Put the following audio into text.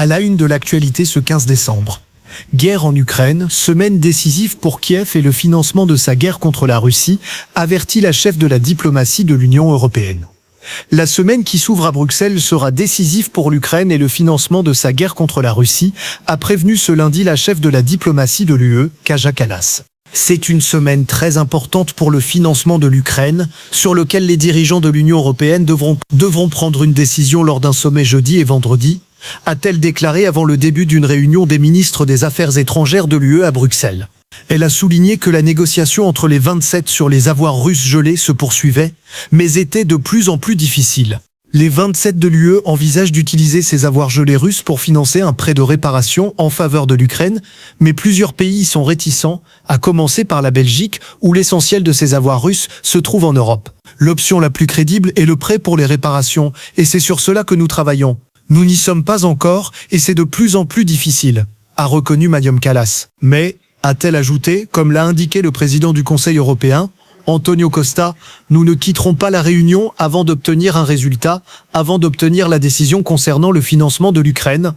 À la une de l'actualité ce 15 décembre. Guerre en Ukraine, semaine décisive pour Kiev et le financement de sa guerre contre la Russie, avertit la chef de la diplomatie de l'Union européenne. La semaine qui s'ouvre à Bruxelles sera décisive pour l'Ukraine et le financement de sa guerre contre la Russie, a prévenu ce lundi la chef de la diplomatie de l'UE, Kaja Kallas. C'est une semaine très importante pour le financement de l'Ukraine, sur lequel les dirigeants de l'Union européenne devront prendre une décision lors d'un sommet jeudi et vendredi, a-t-elle déclaré avant le début d'une réunion des ministres des Affaires étrangères de l'UE à Bruxelles. Elle a souligné que la négociation entre les 27 sur les avoirs russes gelés se poursuivait, mais était de plus en plus difficile. Les 27 de l'UE envisagent d'utiliser ces avoirs gelés russes pour financer un prêt de réparation en faveur de l'Ukraine, mais plusieurs pays y sont réticents, à commencer par la Belgique, où l'essentiel de ces avoirs russes se trouve en Europe. L'option la plus crédible est le prêt pour les réparations, et c'est sur cela que nous travaillons. Nous n'y sommes pas encore, et c'est de plus en plus difficile, a reconnu Madame Kallas. Mais, a-t-elle ajouté, comme l'a indiqué le président du Conseil européen, Antonio Costa, nous ne quitterons pas la réunion avant d'obtenir un résultat, avant d'obtenir la décision concernant le financement de l'Ukraine,